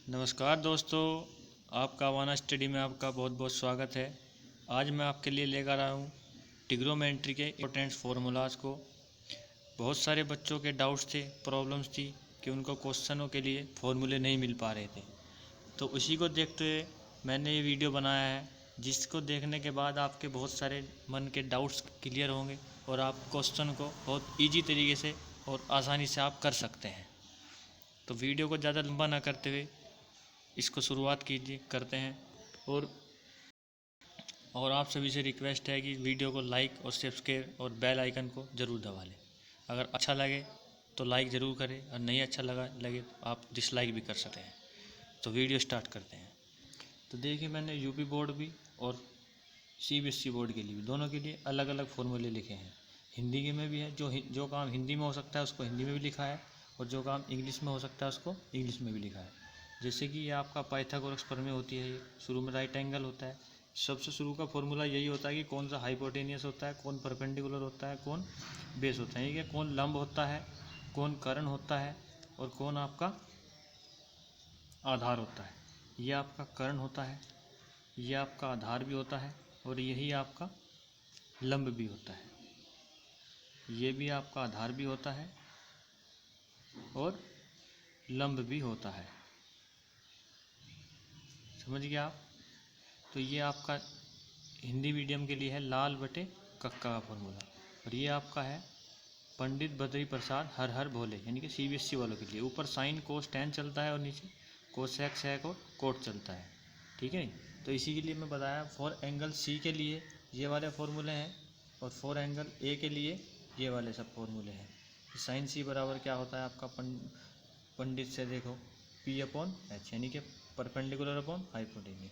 नमस्कार दोस्तों, आपका वाना स्टडी में आपका बहुत बहुत स्वागत है। आज मैं आपके लिए लेकर आया हूँ ट्रिग्नोमेट्री के इम्पोर्टेंट फार्मूलाज़ को। बहुत सारे बच्चों के डाउट्स थे, प्रॉब्लम्स थी कि उनको क्वेश्चनों के लिए फार्मूले नहीं मिल पा रहे थे, तो उसी को देखते हुए मैंने ये वीडियो बनाया है, जिसको देखने के बाद आपके बहुत सारे मन के डाउट्स क्लियर होंगे और आप क्वेश्चन को बहुत ईजी तरीके से और आसानी से आप कर सकते हैं। तो वीडियो को ज़्यादा लंबा ना करते हुए इसको शुरुआत करते हैं। और आप सभी से रिक्वेस्ट है कि वीडियो को लाइक और सब्सक्राइब और बेल आइकन को ज़रूर दबा लें। अगर अच्छा लगे तो लाइक ज़रूर करें और नहीं अच्छा लगे तो आप डिसलाइक भी कर सकते हैं। तो वीडियो स्टार्ट करते हैं। तो देखिए, मैंने यूपी बोर्ड भी और सीबीएसई बोर्ड के लिए भी, दोनों के लिए अलग अलग फॉर्मूले लिखे हैं। हिंदी के में भी है, जो काम हिंदी में हो सकता है उसको हिंदी में भी लिखा है, और जो काम इंग्लिश में हो सकता है उसको इंग्लिश में भी लिखा है। जैसे कि ये आपका पाइथागोरस प्रमेय होती है, ये शुरू में राइट एंगल होता है। सबसे शुरू का फॉर्मूला यही होता है कि कौन सा हाइपोटेनियस होता है, कौन परपेंडिकुलर होता है, कौन बेस होता है, ये कौन लंब होता है, कौन कर्ण होता है और कौन आपका आधार होता है। ये आपका कर्ण होता है, ये आपका आधार भी होता है और यही आपका लंब भी होता है। ये भी आपका आधार भी होता है और लंब भी होता है। समझ गए आप? तो ये आपका हिंदी मीडियम के लिए है लाल बटे कक्का का फॉर्मूला, और ये आपका है पंडित बद्री प्रसाद हर हर भोले, यानी कि सीबीएसई वालों के लिए। ऊपर साइन कोस टेन चलता है और नीचे कोसेक सेक और कोट चलता है, ठीक है। तो इसी के लिए मैं बताया, फॉर एंगल सी के लिए ये वाले फॉर्मूले हैं और फॉर एंगल ए के लिए ये वाले सब फॉर्मूले हैं। साइन सी बराबर क्या होता है आपका पंडित से देखो, पी अपॉन एच, यानी कि परपेंडिकुलर अपॉन हाइपोटेन्यूज,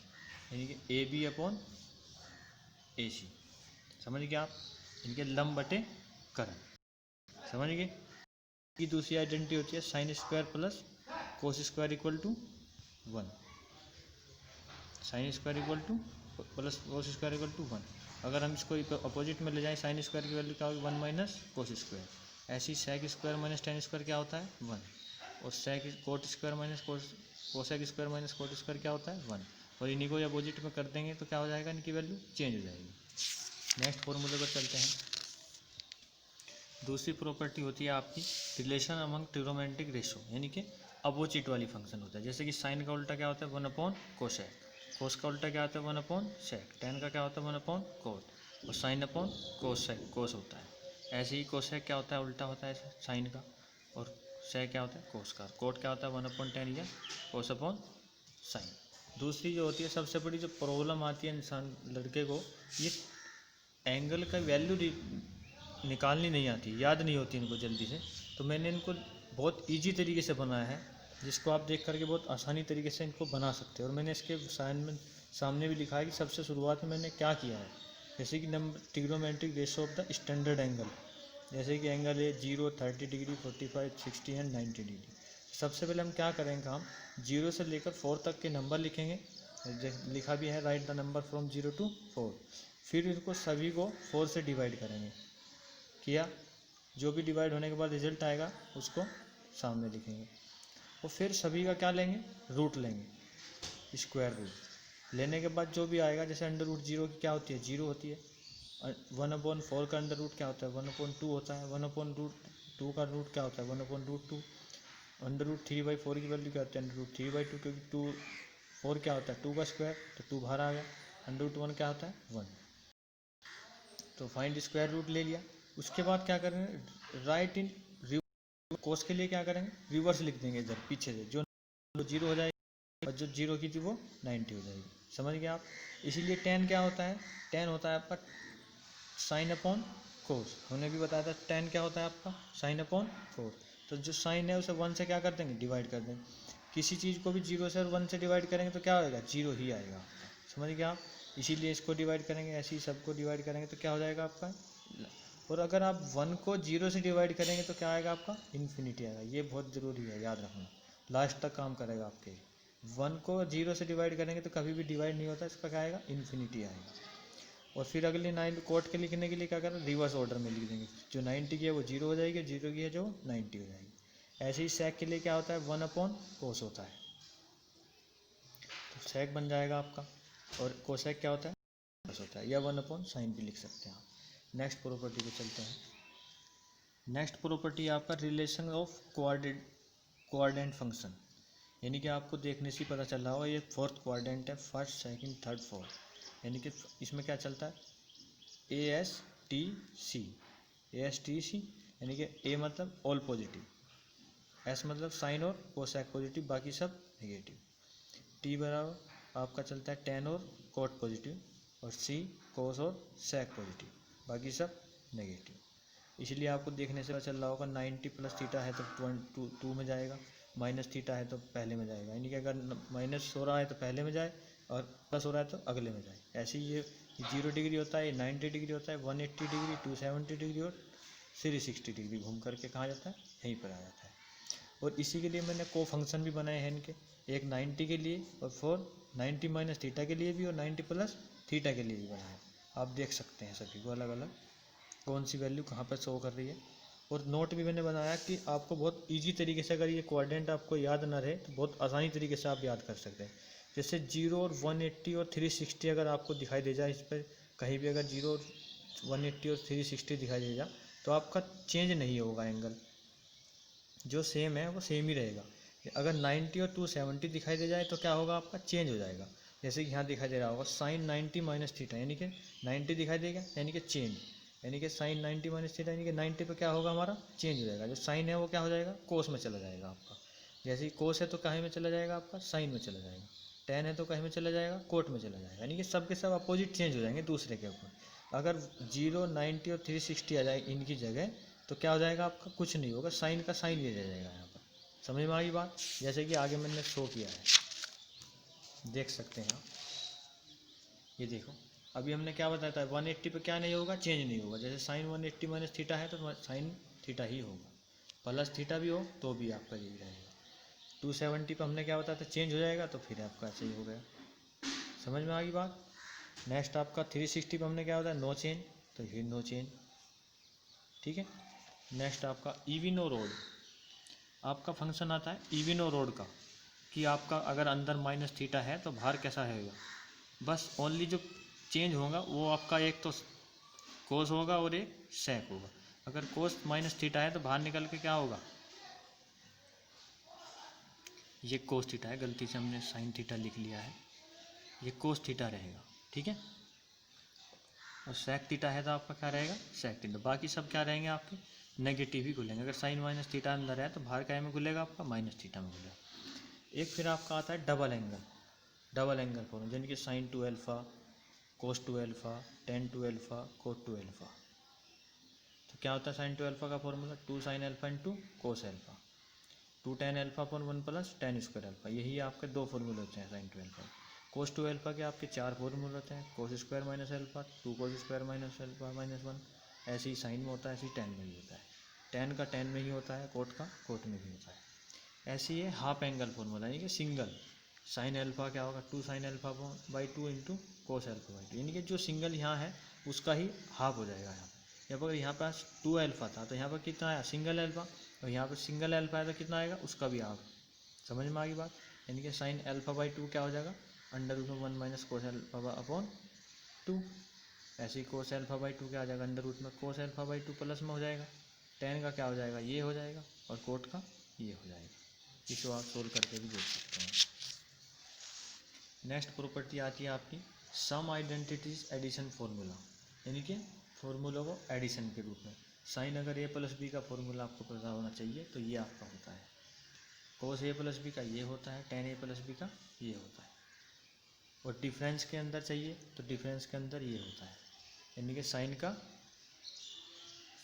यानी कि ए बी अपॉन ए सी। समझ गए आप? इनके लंब बटे कर्ण। समझ गए? की दूसरी आइडेंटिटी होती है sine square plus cos square equal to 1। Sine square equal to plus cos square equal to 1। अगर हम इसको अपोजिट में ले जाएं, साइन स्क्वायर की वैल्यू क्या होगी? 1 माइनस कोस स्क्वायर। ऐसे ही sec square minus tan square क्या होता है? 1। और sec cot square minus cosec square minus cot square क्या होता है? 1। और इन्हीं को अपोजिट में कर देंगे तो क्या हो जाएगा? इनकी वैल्यू चेंज हो जाएगी। नेक्स्ट फॉर्मूले पर चलते हैं। दूसरी प्रॉपर्टी होती है आपकी रिलेशन अमंग ट्रिग्नोमेट्रिक रेशो, यानी कि अपोजिट वाली फंक्शन होता है। जैसे कि साइन का उल्टा क्या होता है? 1 अपॉन कोसेक। कोस का उल्टा क्या होता है? 1 अपॉन सेक। टेन का क्या होता है? 1 अपॉन कोट। और साइन अपॉन कोसेक कोस होता है। ऐसे ही कोसेक क्या होता है? उल्टा होता है साइन का। और सेक क्या होता है? कोस का। कोट क्या होता है? 1 अपॉन टेन या कोस अपॉन साइन। दूसरी जो होती है, सबसे बड़ी जो प्रॉब्लम आती है इंसान लड़के को, ये एंगल का वैल्यू निकालनी नहीं आती, याद नहीं होती इनको जल्दी से। तो मैंने इनको बहुत इजी तरीके से बनाया है, जिसको आप देख करके बहुत आसानी तरीके से इनको बना सकते हैं। और मैंने इसके सामने भी लिखा है कि सबसे शुरुआत में मैंने क्या किया है। जैसे कि number trigonometric ratio of the standard angle, जैसे कि एंगल है 0, 30 डिग्री, 45, 60 एंड 90 डिग्री। सबसे पहले हम क्या करेंगे काम, 0 से लेकर 4 तक के नंबर लिखेंगे। लिखा भी है, right the number from 0 to 4। फिर इनको सभी को 4 से डिवाइड करेंगे। किया, जो भी डिवाइड होने के बाद रिजल्ट आएगा उसको सामने लिखेंगे। और फिर सभी का क्या लेंगे? रूट लेंगे, स्क्वायर रूट लेने के बाद जो भी आएगा, जैसे अंडर रूट 0 की क्या होती है? 0 होती है। 1/4 का अंडर रूट क्या होता है? 1/2 होता है। 1/√2 का रूट क्या होता है? 1/√2। अंडर रूट 3/4 की वैल्यू क्या होती है? अंडर रूट 3/2, क्योंकि 4 क्या होता है? 2 का स्क्वायर, तो 2 बाहर आ गया। अंडर रूट 1 क्या होता है? 1। तो फाइंड स्क्वायर रूट ले लिया। उसके बाद क्या करेंगे? राइट इन कोस के लिए क्या करेंगे? रिवर्स लिख देंगे इधर पीछे से, जो 0 हो जाएगी और जो 0 की थी वो 90 हो जाएगी। समझ गए आप? इसीलिए टेन क्या होता है? टेन होता है आपका साइन अपॉन कोस। हमने भी बताया था टेन क्या होता है आपका? साइन अपॉन कोस। तो जो साइन है उसे 1 से क्या कर देंगे? डिवाइड कर देंगे। किसी चीज़ को भी 0 से और 1 से डिवाइड करेंगे तो क्या होगा? 0 ही आएगा आपका। समझ गए आप? इसीलिए इसको डिवाइड करेंगे, ऐसे ही सबको डिवाइड करेंगे तो क्या हो जाएगा आपका? और अगर आप 1 को 0 से डिवाइड करेंगे तो क्या आएगा आपका? इन्फिनिटी आएगा। ये बहुत ज़रूरी है, याद रखना, लास्ट तक काम करेगा आपके। 1 को 0 से डिवाइड करेंगे तो कभी भी डिवाइड नहीं होता, इसका क्या आएगा? इन्फिनिटी आएगा। और फिर अगले 9 कोट के लिखने के लिए क्या करें? रिवर्स ऑर्डर में लिख देंगे। जो 90 की है वो 0 हो जाएगी, 0 की है जो 90 हो जाएगी। ऐसे ही सेक के लिए क्या होता है? 1 अपॉन कोस होता है। सेक बन जाएगा आपका, और कोसेक क्या होता है, प्लस होता है, या 1/sin भी लिख सकते हैं आप। नेक्स्ट प्रॉपर्टी पे चलते हैं। नेक्स्ट प्रॉपर्टी आपका रिलेशन ऑफ कोऑर्डिनेट फंक्शन, यानी कि आपको देखने से ही पता चल रहा होगा ये फोर्थ क्वाड्रेंट है, फर्स्ट सेकंड थर्ड फोर्थ, यानी कि इसमें क्या चलता है, ASTC, ASTC, यानी कि A मतलब ऑल पॉजिटिव, S मतलब साइन और कोसेक पॉजिटिव, बाकी सब नेगेटिव, T बराबर आपका चलता है टेन और कोट पॉजिटिव, और C कोस और सेक पॉजिटिव, बाकी सब नेगेटिव। इसलिए आपको देखने से पता चल रहा होगा 90 प्लस थीटा है तो टू में जाएगा, माइनस थीटा है तो पहले में जाएगा, यानी कि अगर माइनस हो रहा है तो पहले में जाए और प्लस हो रहा है तो अगले में जाए। ऐसे ही ये 0 डिग्री होता है, 90 डिग्री होता है, 180 डिग्री, 270 डिग्री और 360 डिग्री घूम करके कहाँ जाता है, यहीं पर आ जाता है। और इसी के लिए मैंने को फंक्शन भी बनाए हैं इनके, एक 90 के लिए और 90 माइनस थीटा के लिए भी, और 90 प्लस थीटा के लिए भी बनाए। आप देख सकते हैं सभी को अलग अलग कौन सी वैल्यू कहाँ पर शो कर रही है। और नोट भी मैंने बनाया कि आपको बहुत इजी तरीके से, अगर ये कोऑर्डिनेट आपको याद ना रहे तो बहुत आसानी तरीके से आप याद कर सकते हैं। जैसे 0 और 180 और 360 अगर आपको दिखाई दे जाए, इस पर कहीं भी अगर 0 और 180 और 360 दिखाई दे जाए तो आपका चेंज नहीं होगा, एंगल जो सेम है वो सेम ही रहेगा। अगर 90 और 270 दिखाई दे जाए तो क्या होगा, आपका चेंज हो जाएगा। जैसे कि यहाँ दिखाई दे रहा होगा साइन 90 माइनस थीटा, यानी कि 90 दिखाई देगा, यानी कि चेंज, यानी कि साइन 90 माइनस थीटा, यानी कि 90 पे क्या होगा, हमारा चेंज हो जाएगा। जो साइन है वो क्या हो जाएगा, कोस में चला जाएगा आपका। जैसे ही कोस है तो कहीं में चला जाएगा, आपका साइन में चला जाएगा। टेन है तो कहीं में चला जाएगा, कोट में चला जाएगा, यानी कि सब के सब अपोजिट चेंज हो जाएंगे दूसरे के ऊपर। अगर 0, 90 और 360 आ जाए इनकी जगह तो क्या हो जाएगा, आपका कुछ नहीं होगा, साइन का साइन ही रह जाएगा यहाँ पर। समझ में आ गई बात, जैसे कि आगे मैंने शो किया है, देख सकते हैं आप। ये देखो अभी हमने क्या बताया था, 180 पे क्या नहीं होगा, चेंज नहीं होगा। जैसे साइन 180 माइनस थीटा है तो साइन थीटा ही होगा, प्लस थीटा भी हो तो भी आपका यही रहेगा। 270 पे हमने क्या बताया था, चेंज हो जाएगा, तो फिर आपका सही हो गया। समझ में आ गई बात। नेक्स्ट आपका 360 पे हमने क्या बताया, नो चेंज, तो फिर नो चेंज, ठीक है। नेक्स्ट आपका इवन और ओड, आपका फंक्शन आता है इवन और ओड का, कि आपका अगर अंदर माइनस थीटा है तो बाहर कैसा रहेगा, बस ओनली जो चेंज होगा वो आपका एक तो कोस होगा और एक सेक होगा। अगर कोस माइनस थीटा है तो बाहर निकल के क्या होगा, ये कोस थीटा है, गलती से हमने साइन थीटा लिख लिया है, ये कोस थीटा रहेगा, ठीक है। और सेक थीटा है तो आपका क्या रहेगा, सेक थीटा। बाकी सब क्या रहेंगे, आपके नेगेटिव ही खुलेंगे। अगर साइन माइनस थीटा अंदर है तो बाहर क्या में खुलेगा, आपका माइनस थीटा में खुलेगा। एक फिर आपका आता है double angle, double angle form, यानी कि sine 2 alpha, cos 2 alpha, tan 2 alpha, cot 2 alpha. तो क्या होता है साइन 2 अल्फ़ा का formula, 2 sine alpha into cos alpha, 2 tan alpha upon 1 plus tan square alpha. यही आपके दो फॉर्मूले होते हैं साइन 2 अल्फ़ा। कोस 2 अल्फ़ा के आपके चार फॉर्मूले होते हैं, cos square minus alpha, 2 cos square minus alpha minus 1। ऐसे ही साइन में होता है, ऐसे ही टेन में भी होता है। टेन का टेन में ही होता है, कोट का कोट में भी होता है। ऐसे ही है हाफ एंगल फॉर्मूला, यानी कि सिंगल साइन अल्फ़ा क्या होगा, 2 sine alpha by 2 into cos alpha by 2, यानी कि जो सिंगल यहाँ है उसका ही हाफ हो जाएगा यहाँ पर। जब अगर यहाँ पास 2 अल्फ़ा था तो यहाँ पर कितना आया, सिंगल अल्फ़ा, और यहाँ पर सिंगल अल्फ़ा है तो कितना आएगा, उसका भी हाफ। समझ में आ गई बात। यानी कि साइन अल्फ़ा बाई 2 क्या हो जाएगा, अंडर रूट में 1 माइनस कोस अल्फ़ा अपॉन 2। ऐसे ही कोस अल्फ़ा बाई 2 क्या आ जाएगा, अंडर रूट में कोस अल्फ़ा बाई 2 प्लस में हो जाएगा। टेन का क्या हो जाएगा, ये हो जाएगा, और कोट का ये हो जाएगा। इसको आप सोल्व करके भी देख सकते हैं। नेक्स्ट प्रॉपर्टी आती है आपकी सम आइडेंटिटीज एडिशन फॉर्मूला, यानी कि फॉर्मूला को एडिशन के रूप में। साइन अगर ए प्लस बी का फॉर्मूला आपको पता होना चाहिए तो ये आपका होता है, कोस ए प्लस बी का ये होता है, टेन ए प्लस बी का ये होता है। और डिफरेंस के अंदर चाहिए तो डिफरेंस के अंदर ये होता है, यानी कि साइन का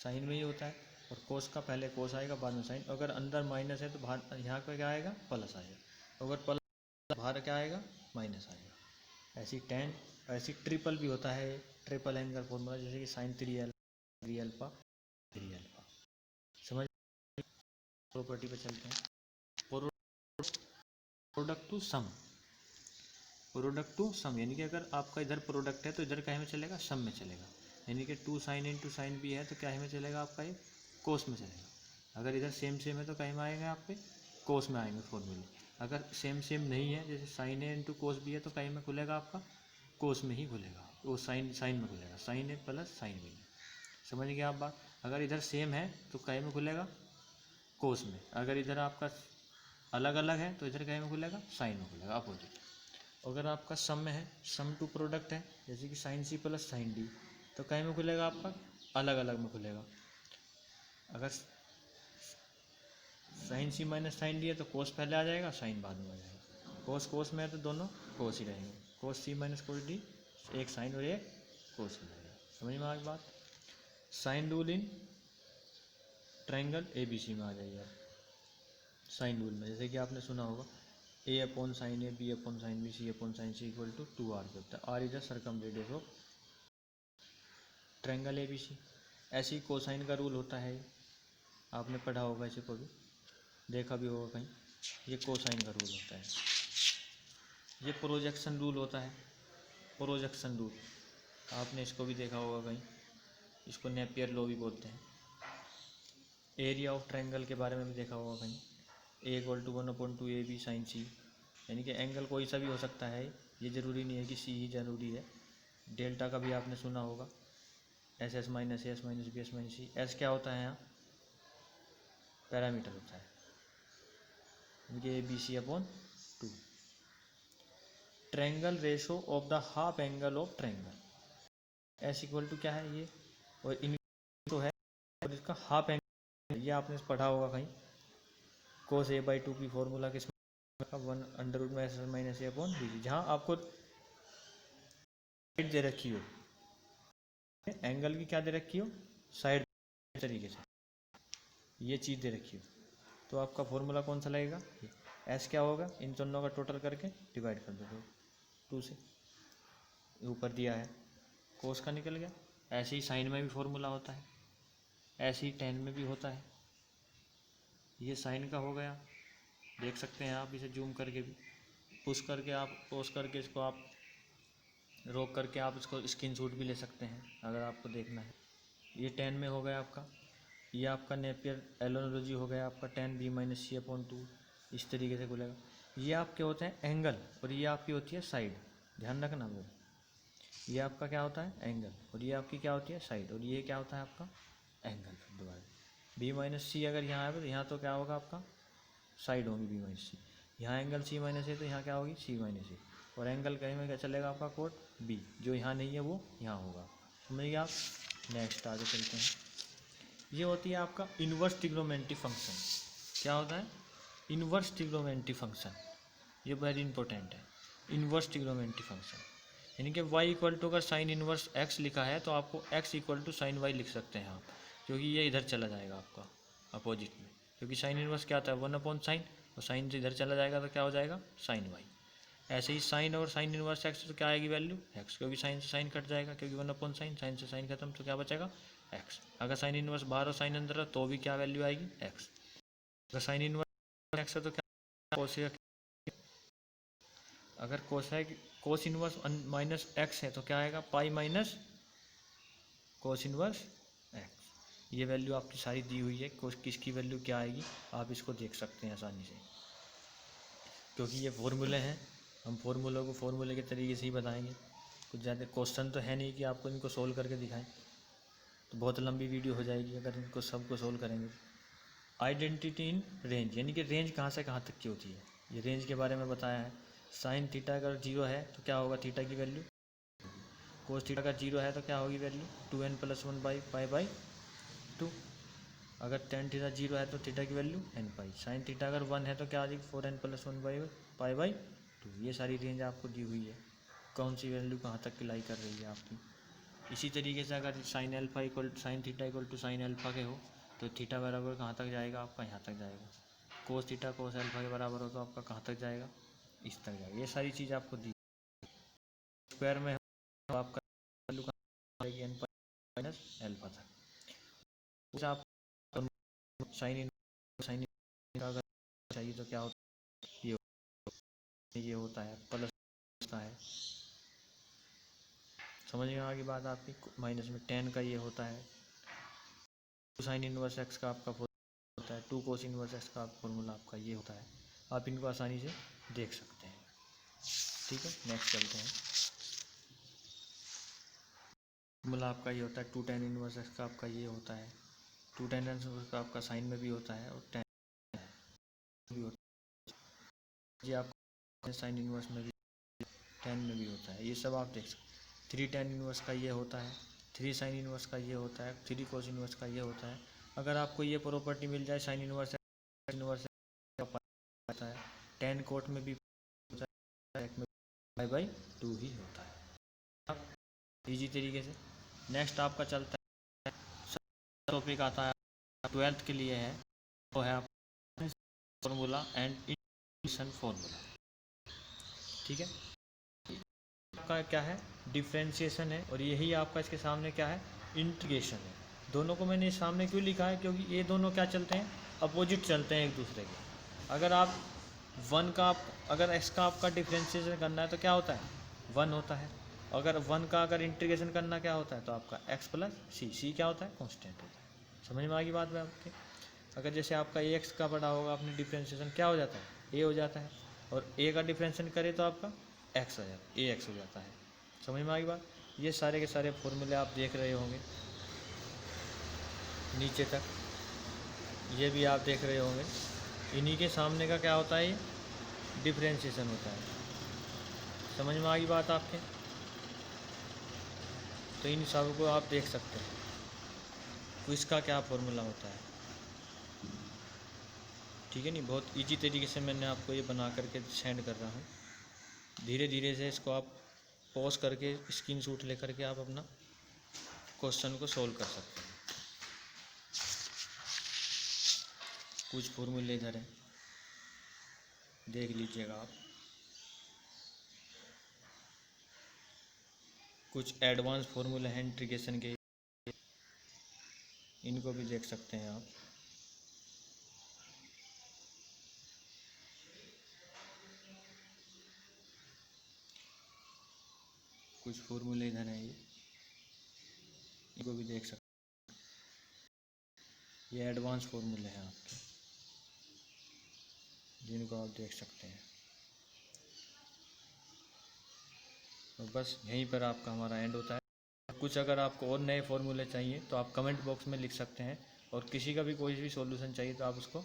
साइन में ही होता है, और कोस का पहले कोस आएगा बाद में साइन। अगर अंदर माइनस है तो बाहर यहाँ पर क्या आएगा, प्लस आएगा। अगर प्लस बाहर क्या आएगा, माइनस आएगा। ऐसी टेन, ऐसी ट्रिपल भी होता है, ट्रिपल एंगल फॉर्मूला, जैसे कि साइन 3 अल्फ़ा 3 अल्फ़ा। समझ। प्रॉपर्टी पे चलते हैं। Product to sum, product to sum, यानी कि अगर आपका इधर प्रोडक्ट है तो इधर क्या में चलेगा, सम में चलेगा। यानी कि 2 साइन इंटू साइन भी है तो क्या में चलेगा, आपका ये कोस में चलेगा। अगर इधर सेम सेम है तो कहीं में आएगा आपके कोस में आएंगे फॉर्मूले। अगर सेम सेम नहीं है, जैसे साइन ए इंटू कोस बी है, तो कहीं में खुलेगा आपका कोस में ही खुलेगा, वो साइन में खुलेगा, साइन ए प्लस साइन बी। समझ गए आप बात। अगर इधर सेम है तो कहीं में खुलेगा कोस में, अगर इधर आपका अलग अलग है तो इधर कहीं में खुलेगा साइन में खुलेगा, अपोजिट। अगर आपका सम में है, सम टू प्रोडक्ट है, जैसे कि sine C plus sine D, तो कहीं में खुलेगा आपका अलग अलग में खुलेगा। अगर साइन सी माइनस साइन डी है तो कोस पहले आ जाएगा, साइन बाद में आ जाएगा। कोस कोस में है तो दोनों कोस ही रहेंगे, कोस सी माइनस कोस डी, एक साइन और एक कोस ही रहेगा। समझ में आ गई बात। Sine rule in triangle A B C में आ जाइए आप। साइन रूल में जैसे कि आपने सुना होगा A upon sine A, B upon sine B, C upon sine C equal to 2r पे होता है। R is the circumradius of triangle A B C. ऐसे ही कोसाइन का रूल होता है, आपने पढ़ा होगा, इसे को भी देखा भी होगा कहीं। ये कोसाइन का रूल होता है। ये प्रोजेक्शन रूल होता है, प्रोजेक्शन रूल आपने इसको भी देखा होगा कहीं, इसको नेपियर लॉ भी बोलते हैं। एरिया ऑफ ट्रायंगल के बारे में भी देखा होगा कहीं, A equal to 1/2 A B sine C, यानी कि एंगल कोई सा भी हो सकता है, ये ज़रूरी नहीं है कि सी ही ज़रूरी है। डेल्टा का भी आपने सुना होगा, S S minus S minus B S minus C. S क्या होता है यहाँ, पैरामीटर होता है, यानी कि A B C upon 2। Triangle ratio of the half angle of triangle, S equal to क्या है ये, और इन तो है, और इसका हाफ एंगल ये आपने पढ़ा होगा कहीं, कोस ए बाई 2 की फॉर्मूला किस 1 में एस माइनस ए अपॉन बी सी। जहाँ आपको साइड दे रखी हो, एंगल की क्या दे रखी हो, साइड तरीके से ये चीज़ दे रखी हो, तो आपका फॉर्मूला कौन सा लगेगा, एस क्या होगा, इन दोनों का टोटल करके डिवाइड कर दो 2 से, ऊपर दिया है कोस का निकल गया। ऐसे ही साइन में भी फॉर्मूला होता है, ऐसे ही टेन में भी होता है। ये साइन का हो गया, देख सकते हैं आप इसे जूम करके भी, पुश करके आप पोज करके इसको आप रोक करके आप इसको स्क्रीनशॉट भी ले सकते हैं अगर आपको देखना है। ये 10 में हो गया आपका, ये आपका नेपियर एलोनोलॉजी हो गया आपका 10 बी माइनस सी अपॉन 2, इस तरीके से खुलेगा। ये आपके होते हैं एंगल और ये आपकी होती है साइड, ध्यान रखना मेरे। ये आपका क्या होता है एंगल और ये आपकी क्या होती है साइड, और ये क्या होता है आपका एंगल। फिर दोबारा बी माइनस सी अगर यहाँ है तो यहाँ तो क्या होगा आपका साइड होगी बी माइनस सी, यहाँ एंगल सी माइनस ए तो यहाँ क्या होगी सी माइनस ए, और एंगल कहीं में क्या चलेगा आपका कोड बी, जो यहाँ नहीं है वो यहाँ होगा। समझिए आप। नेक्स्ट आगे चलते हैं। ये होती है आपका इन्वर्स ट्रिग्नोमेट्री फंक्शन। क्या होता है इन्वर्स ट्रिग्नोमेट्री फंक्शन, ये वेरी इंपॉर्टेंट है। इन्वर्स ट्रिग्नोमेट्री फंक्शन यानी कि y इक्वल टू अगर साइन इन्वर्स x लिखा है तो आपको x equal to sine y लिख सकते हैं आप, क्योंकि ये इधर चला जाएगा आपका अपोजिट में, क्योंकि साइन इन्वर्स क्या आता है 1 अपॉन साइन, और साइन से इधर चला जाएगा तो क्या हो जाएगा साइन y। ऐसे ही साइन और साइन इन्वर्स x तो क्या आएगी वैल्यू x, क्योंकि साइन से साइन कट जाएगा, क्योंकि 1 अपॉन साइन, साइन से साइन खत्म तो क्या बचेगा x। अगर साइन इन्वर्स बाहर और साइन अंदर है तो भी क्या वैल्यू आएगी x। अगर साइन इन्वर्स x है तो क्या कोसेक, अगर कोस इन्वर्स माइनस एक्स है तो क्या आएगा pi minus cos inverse x. ये वैल्यू आपकी सारी दी हुई है, कोस किसकी वैल्यू क्या आएगी आप इसको देख सकते हैं आसानी से, क्योंकि ये फॉर्मूले हैं, हम फॉर्मूलों को फॉर्मूले के तरीके से ही बताएंगे। कुछ ज़्यादा क्वेश्चन तो है नहीं कि आपको इनको सोल्व करके दिखाएं, तो बहुत लंबी वीडियो हो जाएगी अगर इनको सबको सोल्व करेंगे। आइडेंटिटी इन रेंज यानी कि रेंज कहाँ से कहाँ तक की होती है, ये रेंज के बारे में बताया है। साइन थीटा अगर 0 है तो क्या होगा थीटा की वैल्यू, कोस थीटा अगर 0 है तो क्या होगी वैल्यू 2n+1/π/2। अगर टेन थीटा 0 है तो थीटा की वैल्यू n पाई। साइन थीटा अगर 1 है तो क्या आ जाएगी 4n+1/π/2। ये सारी रेंज आपको दी हुई है, कौन सी वैल्यू कहाँ तक की लाई कर रही है आपकी। इसी तरीके से अगर sine alpha equal sine theta equal to sine alpha के हो तो थीटा बराबर कहाँ तक जाएगा आपका यहाँ तक जाएगा। कोस थीटा कोस एल्फा के बराबर हो तो आपका कहाँ तक जाएगा इस तक जाएगा। ये सारी चीज़ आपको दी स्क्वायर में हो आपका वैल्यू कहाँ जाएगी n माइनस एल्फा तक। आप साइन अगर चाहिए तो क्या होता है ये होता है प्लस होता है, समझ में आ गई बात आपकी। माइनस में 10 का ये होता है साइन इनवर्स एक्स का आपका होता है, 2 cos इनवर्स एक्स का फॉर्मूला आपका ये होता है। आप इनको आसानी से देख सकते हैं। ठीक है, नेक्स्ट चलते हैं। फॉर्मूला आपका ये होता है 2 tan इनवर्स एक्स का आपका ये होता है, 2 tan इनवर्स का आपका साइन में भी होता है और tan भी होता है। ये आपका साइन इनवर्स में भी, tan में भी होता है, ये सब आप देख सकते हैं। 3 tan इनवर्स का ये होता है, 3 साइन इनवर्स का ये होता है, 3 cos इनवर्स का ये होता है। अगर आपको ये प्रॉपर्टी मिल जाए साइन इनवर्स इनवर्स होता है, tan कोट में भी होता है, में पाई/2 ही होता है। इजी तरीके से। नेक्स्ट आपका चलता है, टॉपिक आता है 12th के लिए है, वो है फॉर्मूला एंड इंटीग्रेशन फॉर्मूला। ठीक है, आपका क्या है, डिफ्रेंशिएशन है, और यही आपका इसके सामने क्या है, इंटीग्रेशन है। दोनों को मैंने सामने क्यों लिखा है, क्योंकि ये दोनों क्या चलते हैं, अपोजिट चलते हैं एक दूसरे के। अगर आप अगर x का आपका डिफ्रेंशिएशन करना है तो क्या होता है, 1 होता है। अगर 1 का अगर इंटीग्रेशन करना क्या होता है, तो आपका x प्लस सी क्या होता है, कांस्टेंट होता है। समझ में आ गई बात में आपके। अगर जैसे आपका ax का बड़ा होगा, अपनी डिफ्रेंशिएशन क्या हो जाता है, a हो जाता है, और a का डिफ्रेंशिएशन करे तो आपका x हो जाता है, ax हो जाता है। समझ में आ गई बात। ये सारे के सारे फॉर्मूले आप देख रहे होंगे नीचे तक, ये भी आप देख रहे होंगे। इन्हीं के सामने का क्या होता है, ये डिफ्रेंशिएशन होता है। समझ में आ गई बात आपके। तो इन सब को आप देख सकते हैं, तो इसका क्या फॉर्मूला होता है। ठीक है, नहीं, बहुत इजी तरीके से मैंने आपको ये बना करके सेंड कर रहा हूँ। धीरे धीरे से इसको आप पॉज करके स्क्रीनशॉट लेकर के आप अपना क्वेश्चन को सोल्व कर सकते हैं। कुछ फॉर्मूले इधर हैं, देख लीजिएगा आप। कुछ एडवांस फॉर्मूले हैं इंटीग्रेशन के, इनको भी देख सकते हैं आप। कुछ फॉर्मूले इधर हैं, इनको भी देख सकते हैं। ये एडवांस फॉर्मूले हैं आपके, जिनको आप देख सकते हैं। और बस यहीं पर आपका हमारा एंड होता है। कुछ अगर आपको और नए फॉर्मूले चाहिए तो आप कमेंट बॉक्स में लिख सकते हैं, और किसी का भी कोई भी सॉल्यूशन चाहिए तो आप उसको।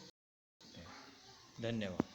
धन्यवाद।